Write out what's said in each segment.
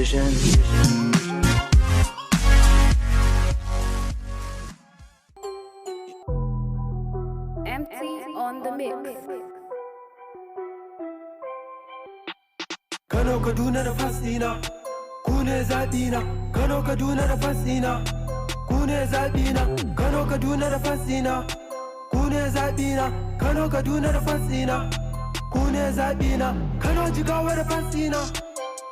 vision. Empty on the mix. Kano Kaduna da fasina, ku ne zaɓina. Kano Kaduna da fasina, ku ne zaɓina. Kano Kaduna da fasina, ku ne zaɓina. Kano Kaduna da fasina, ku ne zaɓina. Kano Jigawa da fasina,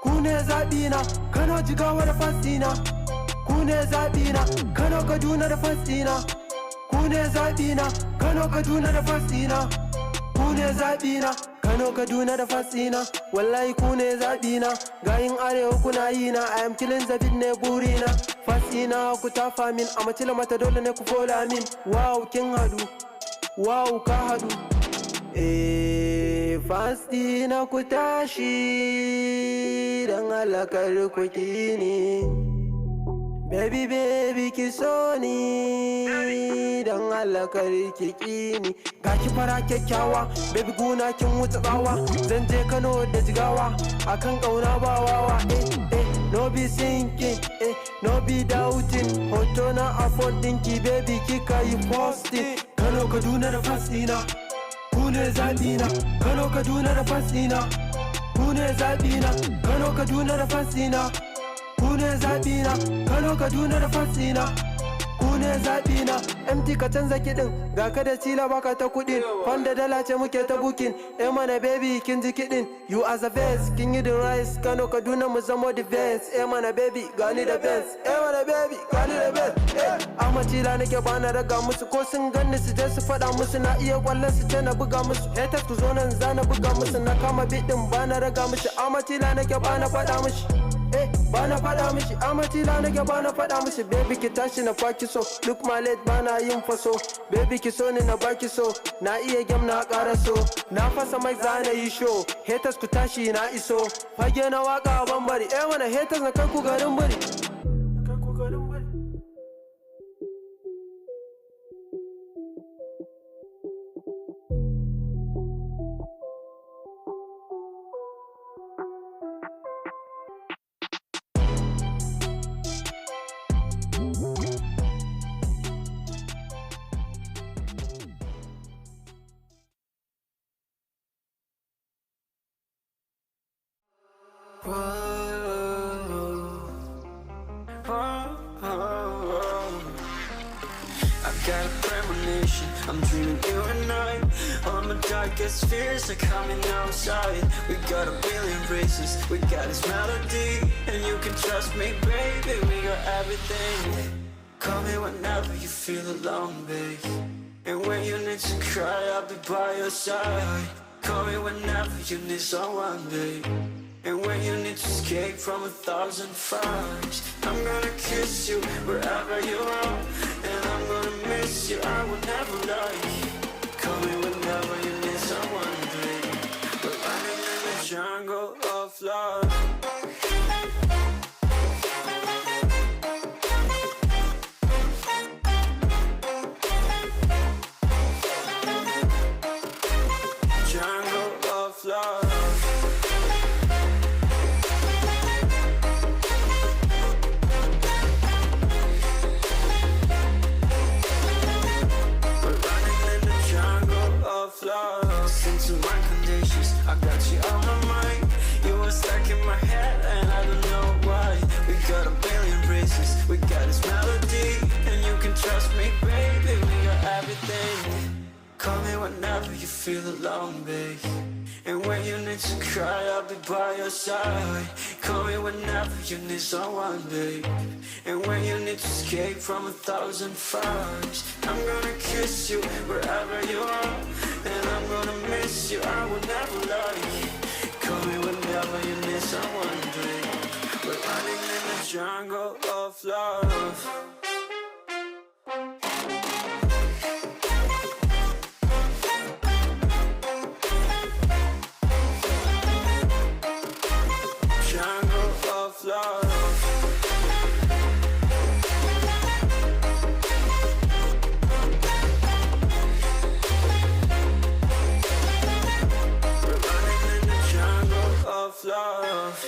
ku ne zaɓina. Kano Jigawa da fasina, ku ne zaɓina. Kano Kaduna da fasina, ku ne zaɓina. Kano Kaduna da fasina, ku ne zaɓina. Kano Kaduna da fasina, wallahi ku ne zaɓina. Gayin arewa kuna yi na, I am killing the beat ne burina. Fasina ku tafa min, a macila mata dole ne ku fola min. Wow kin hadu, wow ka hadu. Fasina ku tashi, dan halakar ku kini. Baby baby ki so ni, dan halakar ki kini. Ga ki fara kyakkyawa, baby guna kin wuce bawa. Zan je Kano da Jigawa, akan kauna ba wawa. No be sinking, no be doubting. Hoto na a phone dinki, baby kika yi posting. Kano Kaduna da fasina, ku ne zaɓina. Kano Kaduna da fasina, ku ne zaɓina. Kano Kaduna da fasina, ku ne zaɓina. Kano Kaduna da fasina, ku ne zaɓina. MT ka canza kiɗin, ga ka da cila baka ta kuɗin. Wanda dala ce muke ta bukin, mana baby kin ji kiɗin. You as a best, kin yi the rise. Kano Kaduna mu zamo the best. Mana baby gani da best. Mana baby gani da best. Amma cila nake bana raga musu, ko sun ganni su je su faɗa musu. Na iya kwallon su ce na buga musu. Haters ku zo nan za na buga musu. Na kama biɗin bana raga musu. Amma cila nake bana faɗa musu. Bana faɗa mishi, amatila nake bana faɗa mishi. Baby ki tashi na faki so, look my late bana yin faso. Baby ki so ni na baki so, na iya gem na ƙara so. Na fasa mic za na yi show, haters ku tashi na iso. Fage na waka ban bari, mana haters na kai ku garin bari. I've got a premonition, I'm dreaming you and I. All my darkest fears are coming outside. We got a billion races, we got this melody. And you can trust me, baby, we got everything. Call me whenever you feel alone, babe. And when you need to cry, I'll be by your side. Call me whenever you need someone, babe. And when you need to escape from 1,000 fires, I'm gonna kiss you wherever you are. And I'm gonna miss you, I will never lie. Call me whenever you need someone, babe. We're running in the jungle of love. Jungle of love. Listen to my conditions, I got you on my mind. You were stuck in my head and I don't know why. We got a billion races, we got this melody. And you can trust me, baby, we got everything. Call me whenever you feel alone, babe. And when you need to cry, I'll be by your side. Call me whenever you need someone, babe. And when you need to escape from 1,000 fires, I'm gonna kiss you wherever you are. And I'm gonna miss you, I will never lie. Call me whenever you need someone, babe. We're running in the jungle of love. Jungle of love. We're running in the jungle of love.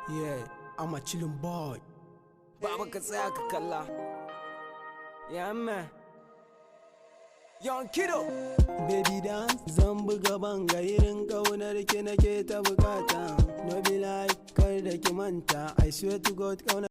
Yeah, I'm a ChillingBoii. Baba ka tsaya ka kalla. Yeah man. Young kiddo. Baby dance, zan buga banga irin kaunar ki nake ta bukata. No be like kar da ki manta. I swear to God kauna